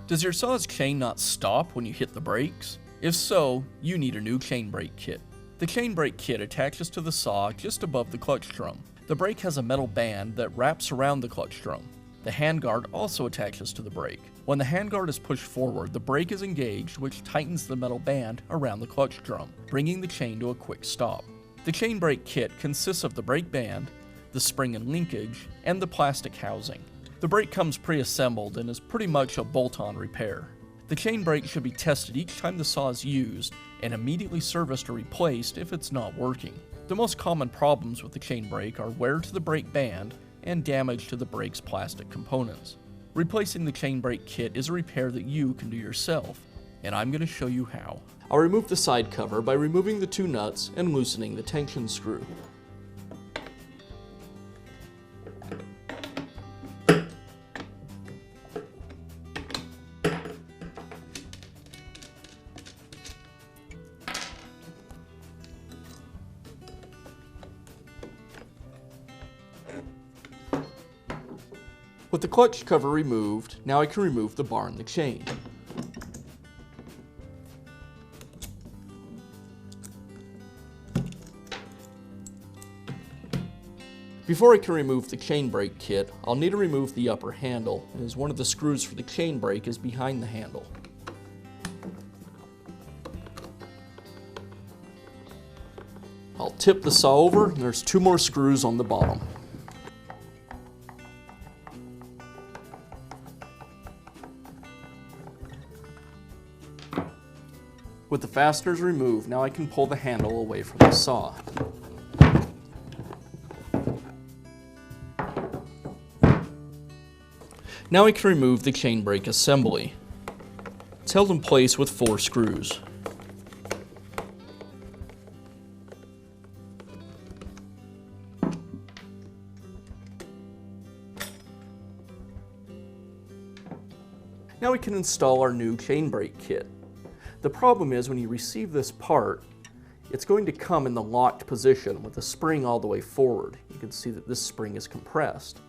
Does your saw's chain not stop when you hit the brakes? If so, you need a new chain brake kit. The chain brake kit attaches to the saw just above the clutch drum. The brake has a metal band that wraps around the clutch drum. The handguard also attaches to the brake. When the handguard is pushed forward, the brake is engaged, which tightens the metal band around the clutch drum, bringing the chain to a quick stop. The chain brake kit consists of the brake band, the spring and linkage, and the plastic housing. The brake comes pre-assembled and is pretty much a bolt-on repair. The chain brake should be tested each time the saw is used and immediately serviced or replaced if it's not working. The most common problems with the chain brake are wear to the brake band and damage to the brake's plastic components. Replacing the chain brake kit is a repair that you can do yourself, and I'm going to show you how. I'll remove the side cover by removing the two nuts and loosening the tension screw. With the clutch cover removed, now I can remove the bar and the chain. Before I can remove the chain brake kit, I'll need to remove the upper handle, as one of the screws for the chain brake is behind the handle. I'll tip the saw over, and there's two more screws on the bottom. With the fasteners removed, now I can pull the handle away from the saw. Now I can remove the chain brake assembly. It's held in place with 4 screws. Now we can install our new chain brake kit. The problem is when you receive this part, it's going to come in the locked position with the spring all the way forward. You can see that this spring is compressed.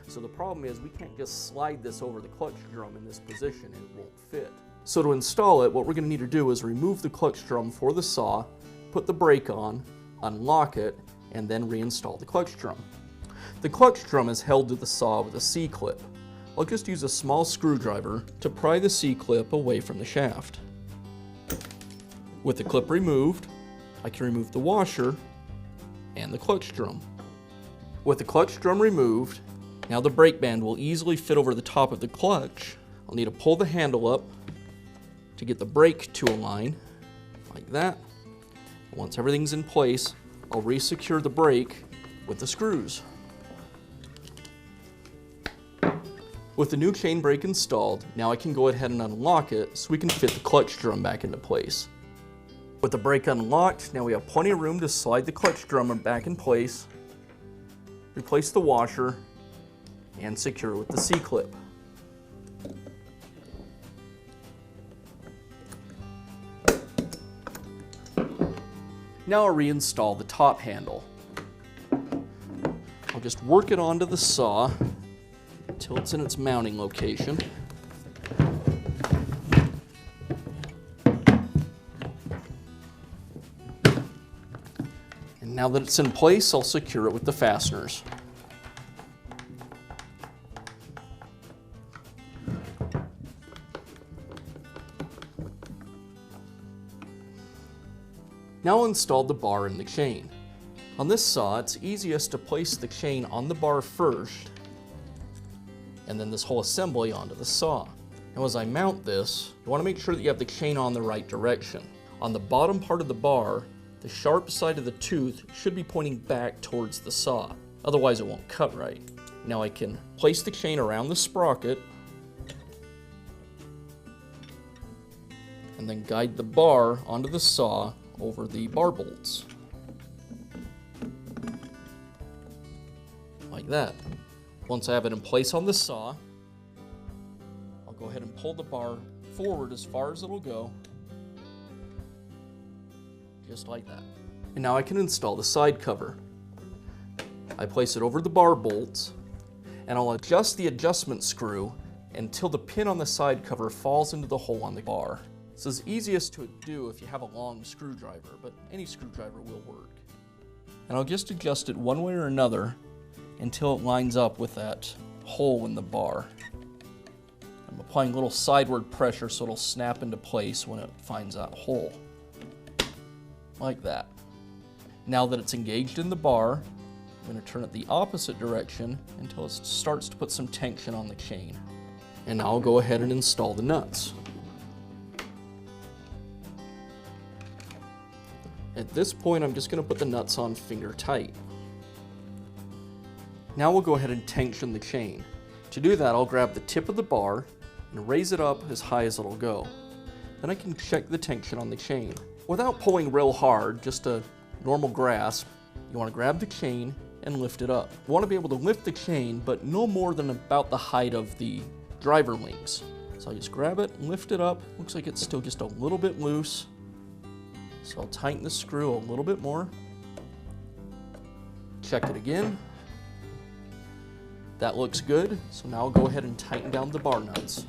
So the problem is we can't just slide this over the clutch drum in this position and it won't fit. So to install it, what we're going to need to do is remove the clutch drum for the saw, put the brake on, unlock it, and then reinstall the clutch drum. The clutch drum is held to the saw with a C-clip. I'll just use a small screwdriver to pry the C-clip away from the shaft. With the clip removed, I can remove the washer and the clutch drum. With the clutch drum removed, now the brake band will easily fit over the top of the clutch. I'll need to pull the handle up to get the brake to align, like that. Once everything's in place, I'll re-secure the brake with the screws. With the new chain brake installed, now I can go ahead and unlock it so we can fit the clutch drum back into place. With the brake unlocked, now we have plenty of room to slide the clutch drum back in place, replace the washer, and secure with the C-clip. Now I'll reinstall the top handle. I'll just work it onto the saw until it's in its mounting location. And now that it's in place, I'll secure it with the fasteners. Now I'll install the bar and the chain. On this saw, it's easiest to place the chain on the bar first, and then this whole assembly onto the saw. Now as I mount this, you want to make sure that you have the chain on the right direction. On the bottom part of the bar, the sharp side of the tooth should be pointing back towards the saw, otherwise it won't cut right. Now I can place the chain around the sprocket, and then guide the bar onto the saw over the bar bolts. Like that. Once I have it in place on the saw, I'll go ahead and pull the bar forward as far as it'll go. Just like that. And now I can install the side cover. I place it over the bar bolts, and I'll adjust the adjustment screw until the pin on the side cover falls into the hole on the bar. This is easiest to do if you have a long screwdriver, but any screwdriver will work. And I'll just adjust it one way or another until it lines up with that hole in the bar. I'm applying a little sideward pressure so it'll snap into place when it finds that hole. Like that. Now that it's engaged in the bar, I'm going to turn it the opposite direction until it starts to put some tension on the chain. And now I'll go ahead and install the nuts. At this point, I'm just going to put the nuts on finger tight. Now we'll go ahead and tension the chain. To do that, I'll grab the tip of the bar and raise it up as high as it'll go. Then I can check the tension on the chain. Without pulling real hard, just a normal grasp, you want to grab the chain and lift it up. You want to be able to lift the chain, but no more than about the height of the driver links. So I just grab it, lift it up. Looks like it's still just a little bit loose. So I'll tighten the screw a little bit more. Check it again. That looks good. So now I'll go ahead and tighten down the bar nuts.